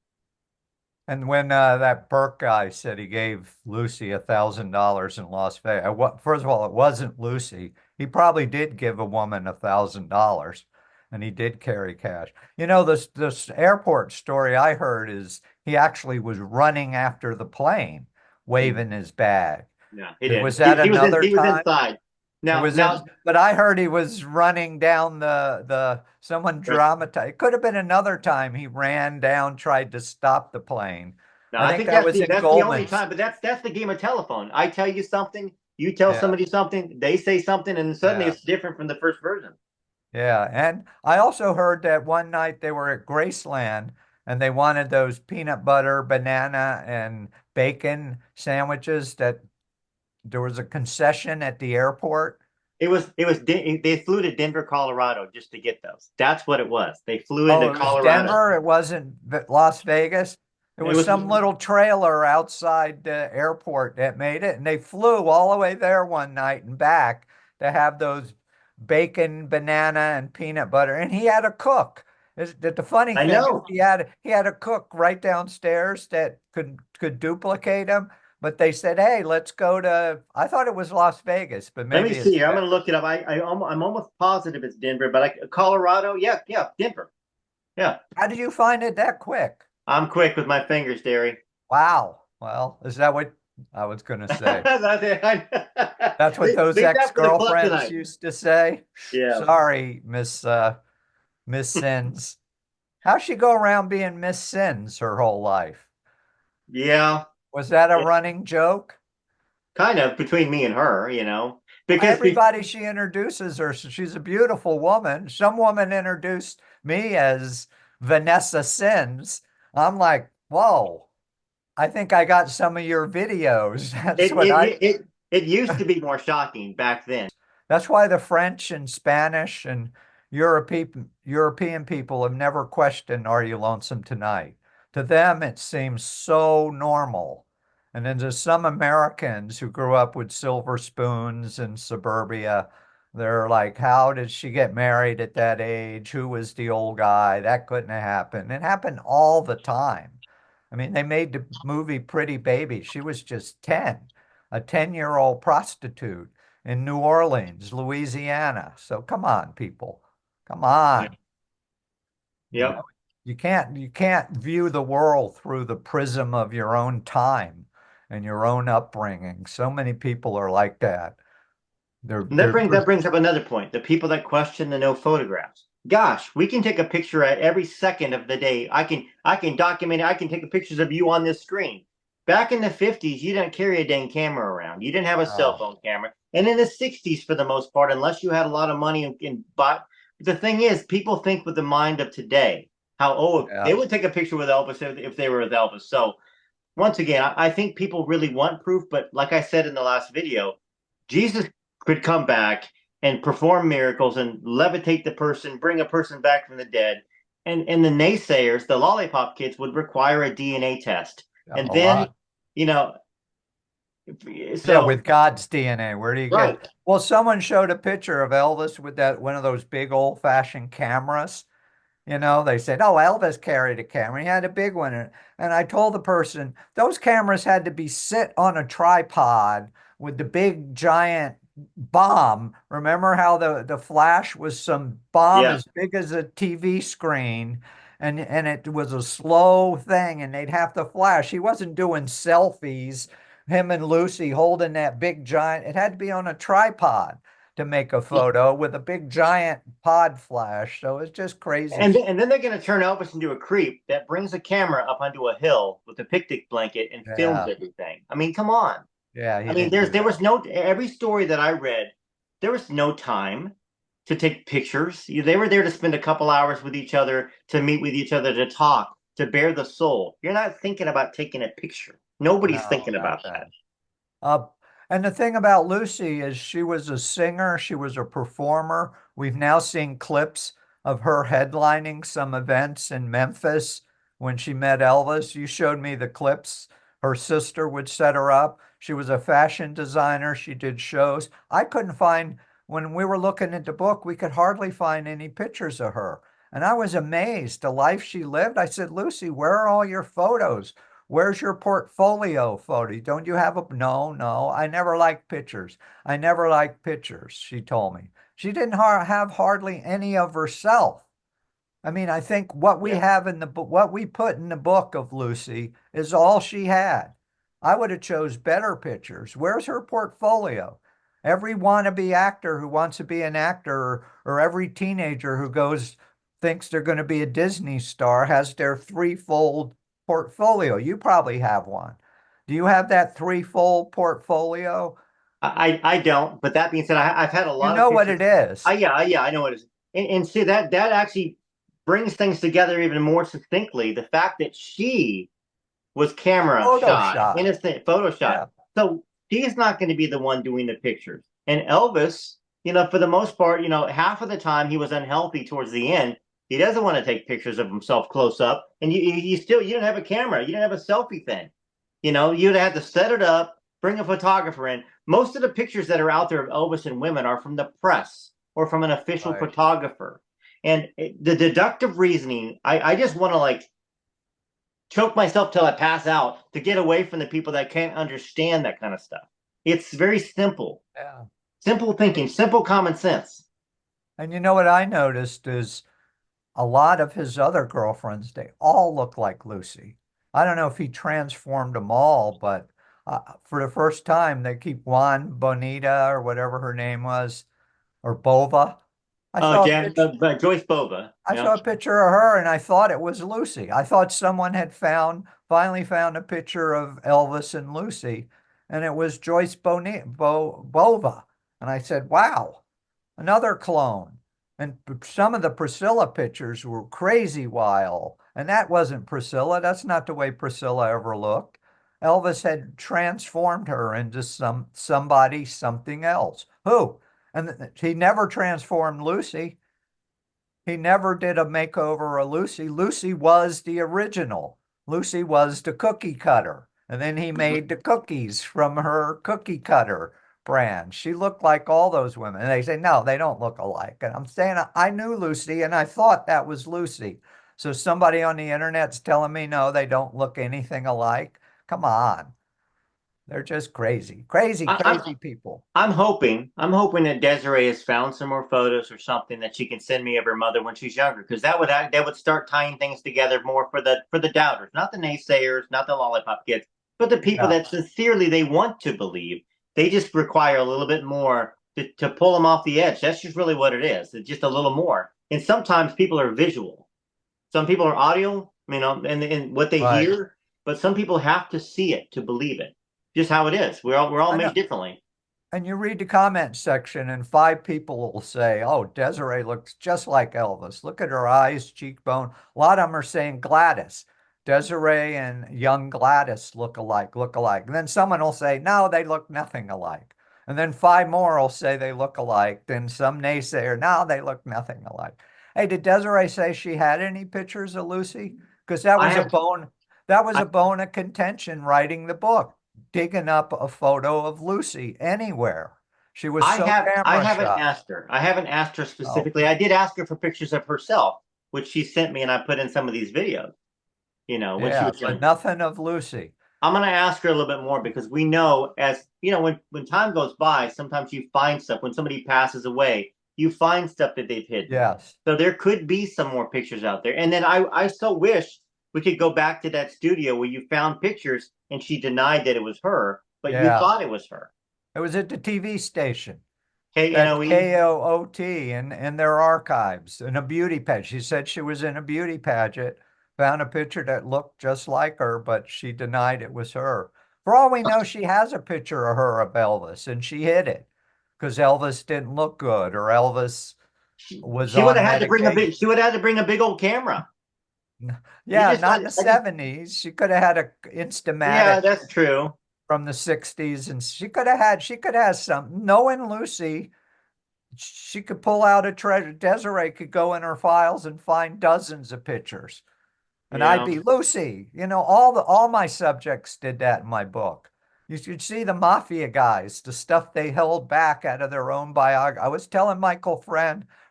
And when that Burke guy said he gave Lucy $1,000 in Las Vegas, first of all, it wasn't Lucy. He probably did give a woman $1,000, and he did carry cash. You know, this airport story I heard is he actually was running after the plane, waving his bag. Yeah, he did. Was that another He was time? inside. It Now, was in, but I heard he was running down the someone dramatized. It could have been another time he ran down, tried to stop the plane. no, I I think think that was in that's the only Goldman's. time. But that's the game of telephone. I tell you something, you tell Yeah, somebody something, they say something, and suddenly yeah, it's different from the first version. yeah. And I also heard that one night they were at Graceland and they wanted those peanut butter, banana, and bacon sandwiches that there was a concession at the airport. They flew to Denver, Colorado just to get those. That's what it was. They flew Oh, into it was Colorado. Denver. It wasn't Las Vegas. It It was was some little trailer outside the airport that made it. And they flew all the way there one night and back to have those bacon, banana, and peanut butter. And he had a cook. The funny I thing is know. he had a cook right downstairs that could duplicate him. But they said, "Hey, let's go to." I thought it was Las Vegas, but Let me maybe see it's here. I'm Denver. going to look it up. I'm almost positive it's Denver, but Colorado. Yeah, yeah, Denver. Yeah, How did you find it that quick? I'm quick with my fingers, Derry. Wow. Well, is that what I was going to say? Leave That's what those that for the club ex-girlfriends tonight. used to say. Yeah, Sorry, Miss Sins. How'd she go around being Miss Sins her whole life? yeah, Was that a running joke? kind of between me and her, because Everybody she introduces her, so she's a beautiful woman. Some woman introduced me as Vanessa Sins. I'm like, whoa, I think I got some of your videos. That's it what it I it it, it used to be more shocking back then. That's why the French and Spanish and European people have never questioned, "Are you lonesome tonight?" To them, it seems so normal. And then there's some Americans who grew up with silver spoons in suburbia. They're like, how did she get married at that age? Who was the old guy? That couldn't have happened. It happened all the time. I mean, they made the movie Pretty Baby. She was just 10, a 10-year-old prostitute in New Orleans, Louisiana. So come on, people. Come Yeah. on. You know, Yep. you can't view the world through the prism of your own time and your own upbringing. So many people are like that. They're And they're that brings up another point. The people that question the no photographs. Gosh, we can take a picture at every second of the day. I can document it. I can take pictures of you on this screen. Back in the 50s, you didn't carry a dang camera around. You didn't have a cell oh, phone camera. And in the 60s, for the most part, unless you had a lot of money and bought. The thing is, people think with the mind of today. How, oh, they yeah. would take a picture with Elvis if they were with Elvis. So once again, I think people really want proof, but like I said in the last video, Jesus could come back and perform miracles and levitate the person, bring a person back from the dead. And the naysayers, the lollipop kids, would require a DNA test. And A then, lot. you know, Yeah, so with God's DNA, where do you get? right. Well, someone showed a picture of Elvis with that one of those big old-fashioned cameras. They said, "Oh, Elvis carried a camera. He had a big one." And I told the person those cameras had to be sit on a tripod with the big giant bomb. Remember how the flash was some bomb Yeah. as big as a TV screen, and it was a slow thing, and they'd have to flash. He wasn't doing selfies, him and Lucy holding that big giant. It had to be on a tripod to make a photo with a big giant pod flash. So it's just crazy. And then they're going to turn Elvis into a creep that brings a camera up onto a hill with a picnic blanket and films Yeah. everything. I mean, come on. Yeah, he I mean, didn't do there that. was no every story that I read, there was no time to take pictures. They were there to spend a couple hours with each other, to meet with each other, to talk, to bare the soul. You're not thinking about taking a picture. Nobody's No, thinking not about that. that. Uh, and the thing about Lucy is she was a singer, she was a performer. We've now seen clips of her headlining some events in Memphis when she met Elvis. You showed me the clips. Her sister would set her up. She was a fashion designer. She did shows. I couldn't find, when we were looking at the book, we could hardly find any pictures of her. And I was amazed the life she lived. I said, Lucy, where are all your photos? Where's your portfolio photo? Don't you have a, no, no, I never liked pictures. I never liked pictures, she told me. She didn't have hardly any of herself. I mean, I think what we Yeah. have in the book, what we put in the book of Lucy is all she had. I would have chose better pictures. Where's her portfolio? Every wannabe actor who wants to be an actor, or every teenager who goes thinks they're going to be a Disney star has their threefold portfolio. You probably have one. Do you have that threefold portfolio? I don't. But that being said, I've had a You lot of know what pictures. it is. Yeah, I know what it is. And see that actually brings things together even more succinctly. The fact that she was camera shot, Photoshop. innocent Photoshop. Yeah. So she's not going to be the one doing the pictures. And Elvis, for the most part, half of the time he was unhealthy towards the end. He doesn't want to take pictures of himself close up. And you didn't have a camera. You didn't have a selfie thing. You'd have to set it up, bring a photographer in. Most of the pictures that are out there of Elvis and women are from the press or from an official Right. photographer. And the deductive reasoning, I just want to choke myself till I pass out to get away from the people that can't understand that kind of stuff. It's very simple. Yeah. Simple thinking, simple common sense. And you know what I noticed is a lot of his other girlfriends, they all look like Lucy. I don't know if he transformed them all, but for the first time, they keep Juan Bonita or whatever her name was, or Bova. I Oh, saw a Jan, picture. Joyce Bova. I Yeah. saw a picture of her and I thought it was Lucy. I thought someone had finally found a picture of Elvis and Lucy, and it was Bova. And I said, wow, another clone. And some of the Priscilla pictures were crazy wild. And that wasn't Priscilla. That's not the way Priscilla ever looked. Elvis had transformed her into somebody, something else. Who? And he never transformed Lucy. He never did a makeover of Lucy. Lucy was the original. Lucy was the cookie cutter. And then he made the cookies from her cookie cutter brand. She looked like all those women. And they say, no, they don't look alike. And I'm saying, I knew Lucy and I thought that was Lucy. So somebody on the internet's telling me, no, they don't look anything alike. Come on. They're just crazy, crazy, I, crazy people. I'm hoping that Desiree has found some more photos or something that she can send me of her mother when she's younger, because that would start tying things together more for the doubters, not the naysayers, not the lollipop kids, but the people Yeah. that sincerely they want to believe. They just require a little bit more to pull them off the edge. That's just really what it is. It's just a little more. And sometimes people are visual. Some people are audio, and what they Right. hear, but some people have to see it to believe it. Just how it is. We're all I made know. differently. And you read the comment section, and five people will say, oh, Desiree looks just like Elvis. Look at her eyes, cheekbone. A lot of them are saying Gladys. Desiree and young Gladys look alike, look alike. And then someone will say, no, they look nothing alike. And then five more will say they look alike. Then some naysayer, no, they look nothing alike. Hey, did Desiree say she had any pictures of Lucy? Because that I was a have bone, that was I, a bone of contention writing the book, digging up a photo of Lucy anywhere. She was I so have I camera haven't shy. asked her. I haven't asked her Oh, specifically. I did ask her for pictures of herself, which she sent me, and I put in some of these videos. When she yeah, was but younger. nothing of Lucy. I'm gonna ask her a little bit more because we know, as when time goes by, sometimes you find stuff. When somebody passes away, you find stuff that they've hidden. Yes. So there could be some more pictures out there. And then I so wish we could go back to that studio where you found pictures and she denied that it was her, but you Yeah. thought it was her. It was at the TV station, Okay, that we KOOT in their archives, in a beauty pageant. She said she was in a beauty pageant, found a picture that looked just like her, but she denied it was her. For all we know, she has a picture of her of Elvis and she hid it because Elvis didn't look good or Elvis was she would on have had to bring a big medication. she would have had to bring a big old camera. You Yeah, just not in the I just 70s. She could have had a Yeah, Instamatic that's true. from the 60s and she could have some. Knowing Lucy, she could pull out a treasure. Desiree could go in her files and find dozens of pictures. And I'd Yeah. be Lucy. All my subjects did that in my book. You should see the mafia guys, the stuff they held back out of their own biography. I was telling Michael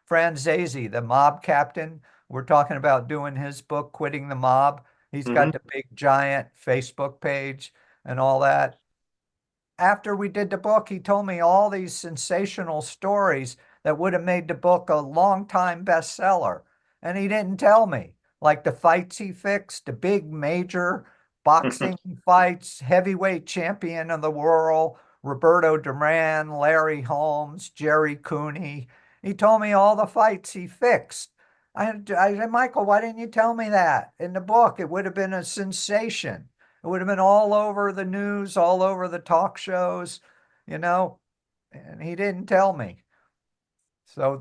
Franzese, the mob captain, we're talking about doing his book, Quitting the Mob. He's Hmm. got the big giant Facebook page and all that. After we did the book, he told me all these sensational stories that would have made the book a long time bestseller. And he didn't tell me, like the fights he fixed, the big major boxing fights, heavyweight champion of the world, Roberto Duran, Larry Holmes, Jerry Cooney. He told me all the fights he fixed. I said, Michael, why didn't you tell me that in the book? It would have been a sensation. It would have been all over the news, all over the talk shows, you know, and he didn't tell me. So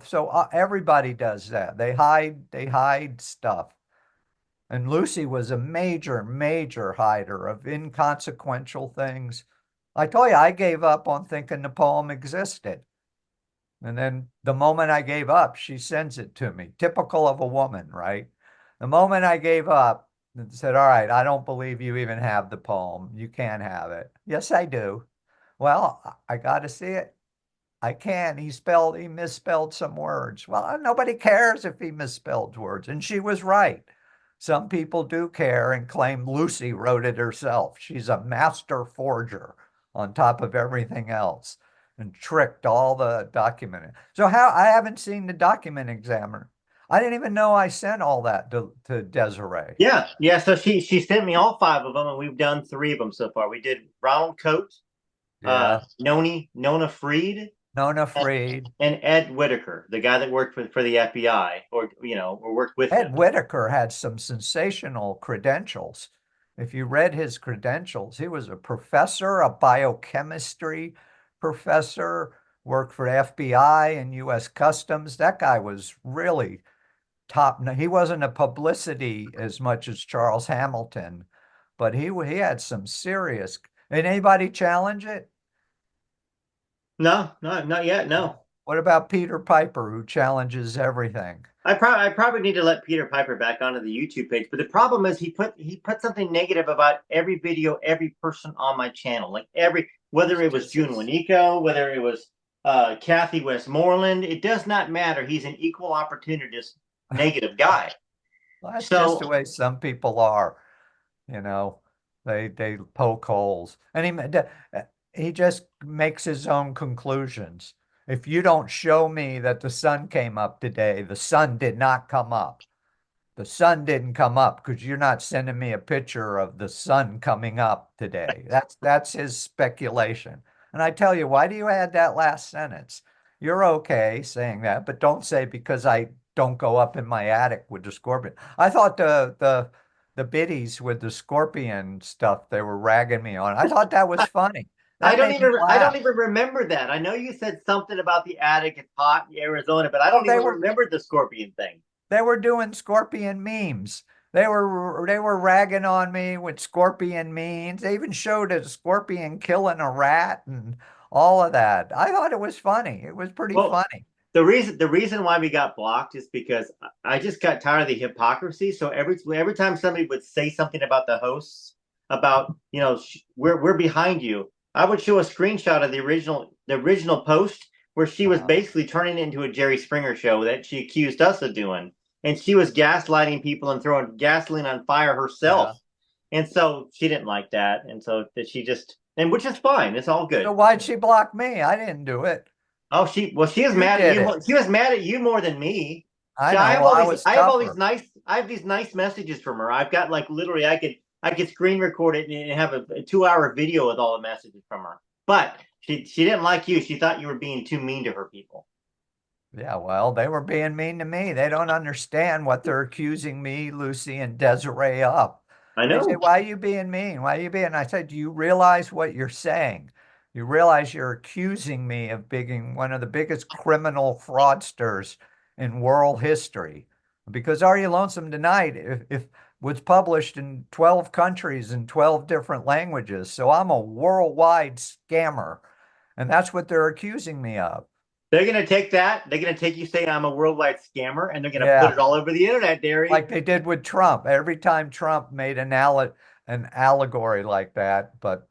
everybody does that. They hide stuff. And Lucy was a major, major hider of inconsequential things. I told you, I gave up on thinking the poem existed. And then the moment I gave up, she sends it to me. Typical of a woman, right? The moment I gave up and said, all right, I don't believe you even have the poem. You can't have it. Yes, I do. Well, I got to see it. I can. He misspelled some words. Well, nobody cares if he misspelled words. And she was right. Some people do care and claim Lucy wrote it herself. She's a master forger on top of everything else and tricked all the document. So how I haven't seen the document examiner. I didn't even know I sent all that to Desiree. Yeah, yeah. So she sent me all 5 of them, and we've done 3 of them so far. We did Ronald Coates, Yeah. Nona Freed, Nona and, Freed. and Ed Whitaker, the guy that worked for the FBI, or worked with him. Ed Whitaker had some sensational credentials. If you read his credentials, he was a professor, a biochemistry professor, worked for FBI and US Customs. That guy was really top. He wasn't a publicity as much as Charles Hamilton, but he had some serious. Did anybody challenge it? No, not yet. No. What about Peter Piper, who challenges everything? I probably need to let Peter Piper back onto the YouTube page, but the problem is he put something negative about every video, every person on my channel, like whether it was June Wanico, whether it was Kathy Westmoreland, it does not matter. He's an equal opportunist, negative guy. Well, that's just So the way some people are, you know. They poke holes, and he just makes his own conclusions. If you don't show me that the sun came up today, the sun did not come up. The sun didn't come up because you're not sending me a picture of the sun coming up today. That's his speculation. And I tell you, why do you add that last sentence? You're okay saying that, but don't say because I don't go up in my attic with the scorpion. I thought the biddies with the scorpion stuff they were ragging me on. I thought that was funny. That made me I laugh. don't even remember that. I know you said something about the attic. It's hot in Arizona, but I Oh, don't even remember the scorpion thing. they were doing scorpion memes. They were ragging on me with scorpion memes. They even showed a scorpion killing a rat and all of that. I thought it was funny. It was pretty Well, funny. the reason why we got blocked is because I just got tired of the hypocrisy. So every time somebody would say something about the hosts, about we're behind you, I would show a screenshot of the original post where she was Uh, basically turning it into a Jerry Springer show that she accused us of doing, and she was gaslighting people and throwing gasoline on fire yeah. herself. And so she didn't like that, and so that she just and which is fine. It's all So good. why'd she block me? I didn't do it. Oh, she was You mad at did you. it. She was mad at you more than me. I know. Well, I was tougher. I have these nice messages from her. I've got like literally, I could screen record it and have a 2 hour video with all the messages from her. But she didn't like you. She thought you were being too mean to her people. Yeah, well, they were being mean to me. They don't understand what they're accusing me, Lucy, and Desiree of. I They say, know. why are you being mean? Why are you being? I said, do you realize what you're saying? You realize you're accusing me of being one of the biggest criminal fraudsters in world history. Because Are You Lonesome Tonight, if was published in 12 countries in 12 different languages. So I'm a worldwide scammer. And that's what they're accusing me of. They're gonna take that. They're gonna take you saying I'm a worldwide scammer, and they're gonna put Yeah. it all over the internet, Dary. Like they did with Trump. Every time Trump made an allegory like that, but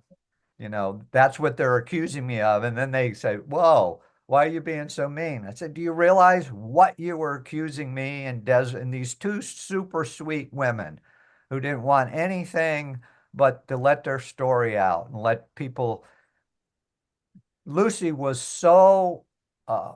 that's what they're accusing me of. And then they say, "Whoa, why are you being so mean?" I said, "Do you realize what you were accusing me and these two super sweet women who didn't want anything but to let their story out and let people. Lucy was so uh,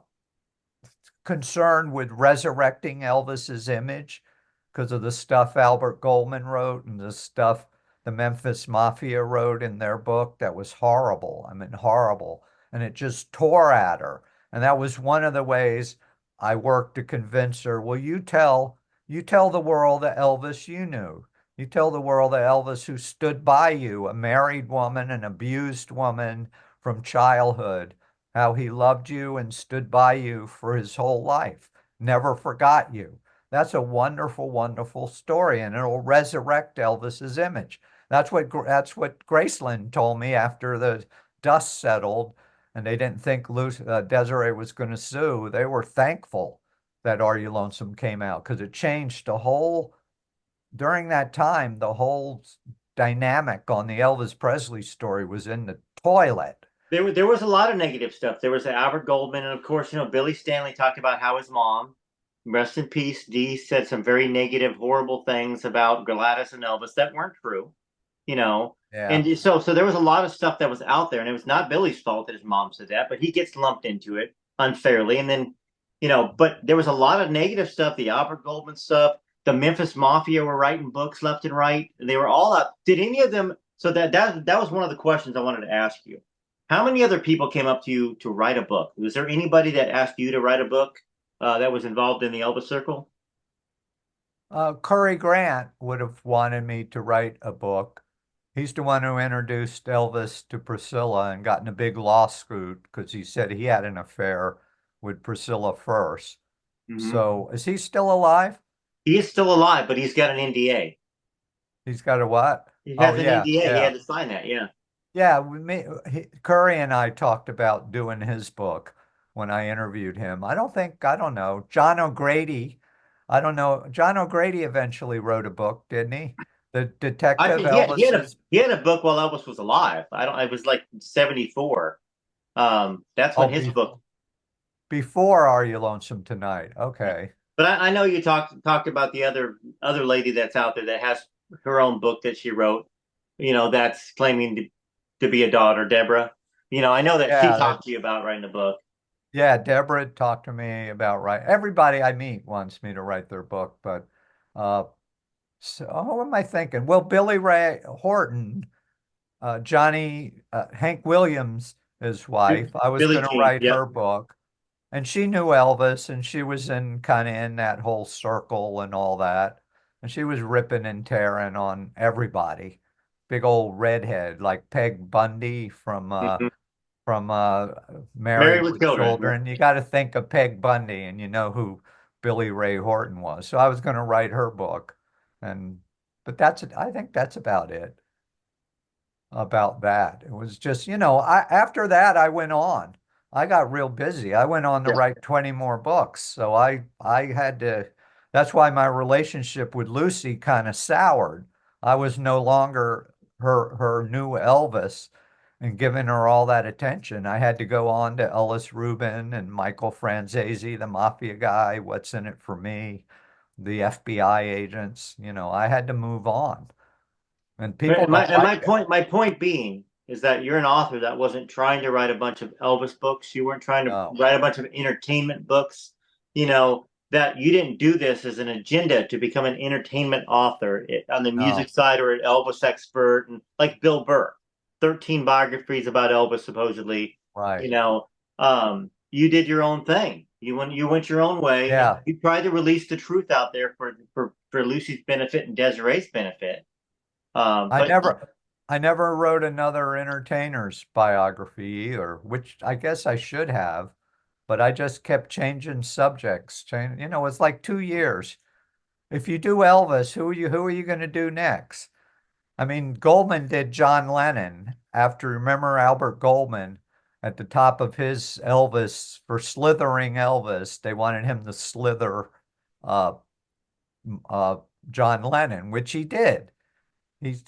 concerned with resurrecting Elvis's image because of the stuff Albert Goldman wrote and the stuff the Memphis Mafia wrote in their book that was horrible. I mean, horrible. And it just tore at her. And that was one of the ways I worked to convince her, well, you tell the world the Elvis you knew. You tell the world the Elvis who stood by you, a married woman, an abused woman from childhood, how he loved you and stood by you for his whole life, never forgot you. That's a wonderful, wonderful story, and it'll resurrect Elvis's image. That's what Graceland told me after the dust settled, and they didn't think Desiree was going to sue. They were thankful that Are You Lonesome came out because it changed the whole. During that time, the whole dynamic on the Elvis Presley story was in the toilet. There was a lot of negative stuff. There was Albert Goldman, and of course, Billy Stanley talked about how his mom, rest in peace, Dee, said some very negative, horrible things about Gladys and Elvis that weren't true. you know. Yeah. And so there was a lot of stuff that was out there, and it was not Billy's fault that his mom said that, but he gets lumped into it unfairly. And then, but there was a lot of negative stuff, the Albert Goldman stuff, the Memphis Mafia were writing books left and right. They were all out. Did any of them? So that was one of the questions I wanted to ask you. How many other people came up to you to write a book? Was there anybody that asked you to write a book that was involved in the Elvis circle? Curry Grant would have wanted me to write a book. He's the one who introduced Elvis to Priscilla and got in a big lawsuit because he said he had an affair with Priscilla first. Mm-hmm. So is he still alive? He is still alive, but he's got an NDA. He's got a what? He Oh, has an yeah, NDA. He yeah. had to sign that. Yeah. Yeah, Curry and I talked about doing his book when I interviewed him. I don't know. John O'Grady, I don't know. John O'Grady eventually wrote a book, didn't he? The I Detective think Elvis's. he had a book while Elvis was alive. I don't. It was like 74. That's Oh, when his book. before Are You Lonesome Tonight? Okay. But I know you talked about the other lady that's out there that has her own book that she wrote. That's claiming to be a daughter, Deborah. I know that she Yeah, talked to you about writing a book. yeah, Deborah talked to me about everybody I meet wants me to write their book, but uh so what am I thinking? Well, Billy Ray Horton, Hank Williams, his wife, I was Billie going to Jean. write Yep. her book. And she knew Elvis and she was in kind of in that whole circle and all that. And she was ripping and tearing on everybody. Big old redhead like Peg Bundy Mhm. from Married Married with with Children. Children. You got to think of Peg Bundy and you know who Billy Ray Horton was. So I was going to write her book. And but I think that's about that. It was just, after that I went on. I got real busy. I went on to Yeah. write 20 more books. So I had to that's why my relationship with Lucy kind of soured. I was no longer her new Elvis and giving her all that attention. I had to go on to Ellis Rubin and Michael Franzese, the mafia guy, What's in It for Me, the FBI agents. I had to move on. And people And my don't and like my it. point my point being is that you're an author that wasn't trying to write a bunch of Elvis books. You weren't trying to No. write a bunch of entertainment books. That you didn't do this as an agenda to become an entertainment author on the music No, side or an Elvis expert, and like Bill Burr, 13 biographies about Elvis supposedly. right. You did your own thing. You went your own way, and Yeah. you tried to release the truth out there for Lucy's benefit and Desiree's benefit. Um, I but never I never wrote another entertainer's biography either, which I guess I should have, but I just kept changing subjects. It's like 2 years. If you do Elvis, who are you going to do next? I mean, Goldman did John Lennon after, remember Albert Goldman at the top of his Elvis for slithering Elvis. They wanted him to slither uh, uh, John Lennon, which he did.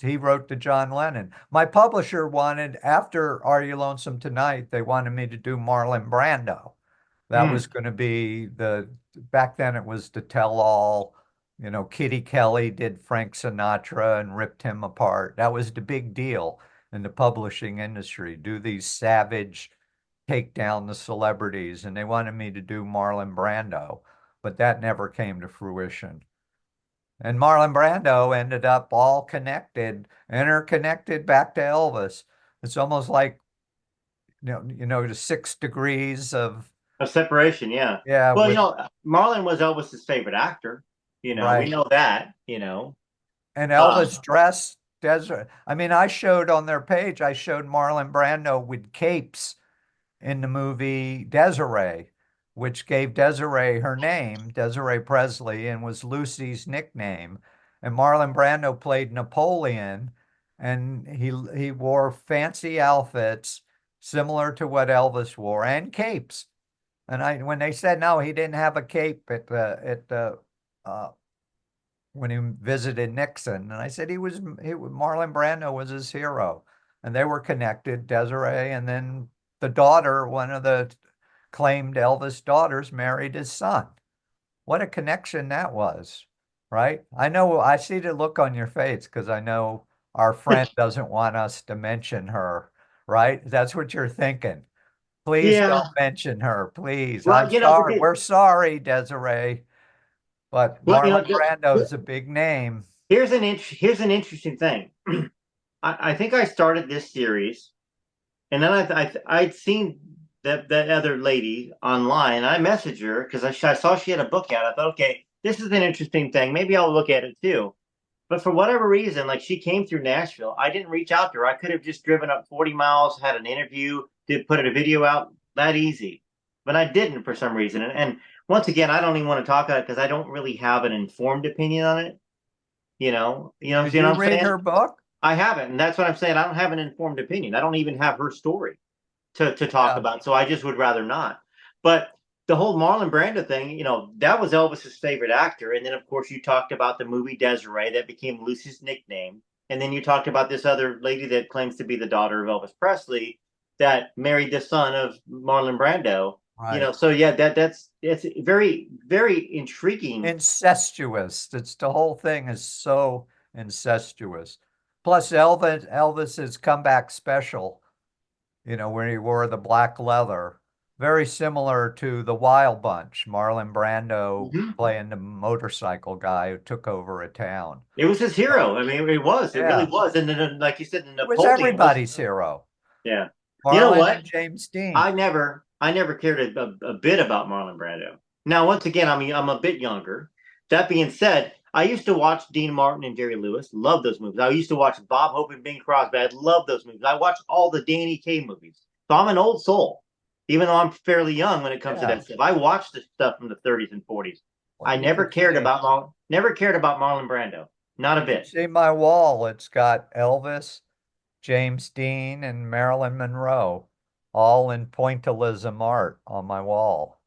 He wrote to John Lennon. My publisher wanted, after Are You Lonesome Tonight, they wanted me to do Marlon Brando. That hmm, was going to be back then it was the tell-all, You know, Kitty Kelly did Frank Sinatra and ripped him apart. That was the big deal in the publishing industry. Do these savage take down the celebrities, and they wanted me to do Marlon Brando, but that never came to fruition. And Marlon Brando ended up all connected, interconnected back to Elvis. It's almost like, the 6 degrees of, Of separation, yeah. yeah, Well, with, Marlon was Elvis's favorite actor. We right. know that. And Uh, Elvis dressed Desert. I mean, I showed on their page, I showed Marlon Brando with capes in the movie Desiree, which gave Desiree her name, Desiree Presley, and was Lucy's nickname. And Marlon Brando played Napoleon, and he wore fancy outfits similar to what Elvis wore and capes. And when they said no, he didn't have a cape at the uh, when he visited Nixon, and I said Marlon Brando was his hero, and they were connected, Desiree, and then the daughter, one of the claimed Elvis daughters, married his son. What a connection that was, right? I know I see the look on your face because I know our friend doesn't want us to mention her, right? That's what you're thinking. Please yeah. don't mention her, please. I'm Well, sorry. We're sorry, Desiree, but well, Marlon Brando is a big name. here's an interesting thing. I think I started this series, and then I'd seen that other lady online. I messaged her because I saw she had a book out. I thought, okay, this is an interesting thing. Maybe I'll look at it too. But for whatever reason, like she came through Nashville, I didn't reach out to her. I could have just driven up 40 miles, had an interview, did put a video out that easy. But I didn't for some reason. And once again, I don't even want to talk about it because I don't really have an informed opinion on it. Did You know you what I'm read saying? her book? I haven't, and that's what I'm saying. I don't have an informed opinion. I don't even have her story to talk Yeah, about. So I just would rather not. But the whole Marlon Brando thing, that was Elvis's favorite actor. And then, of course, you talked about the movie Desiree that became Lucy's nickname. And then you talked about this other lady that claims to be the daughter of Elvis Presley that married the son of Marlon Brando. right. So yeah, it's very, very intriguing. Incestuous. It's the whole thing is so incestuous. Plus, Elvis's comeback special, where he wore the black leather, very similar to the Wild Bunch, Marlon Brando Mhm. playing the motorcycle guy who took over a town. It was his So, hero. I mean, it really yeah, was. And then, like you said, he was Napoleon was, everybody's hero. yeah. You know Marlon what? and James Dean. I never cared a bit about Marlon Brando. Now, once again, I'm a bit younger. That being said, I used to watch Dean Martin and Jerry Lewis. Love those movies. I used to watch Bob Hope and Bing Crosby. I love those movies. I watched all the Danny Kaye movies. So I'm an old soul, even though I'm fairly young when it comes to Yeah. that stuff. I watched the stuff from the 30s and 40s. Well, I you could see. never cared about Marlon Brando. Not a You can bit. see my wall. It's got Elvis, James Dean, and Marilyn Monroe, all in pointillism art on my wall.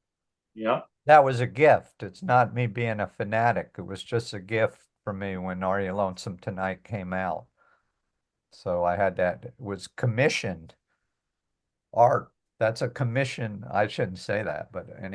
Yeah. That was a gift. It's not me being a fanatic. It was just a gift for me when Are You Lonesome Tonight came out. So I had that. It was commissioned art. That's a commission. I shouldn't say that, but anyway.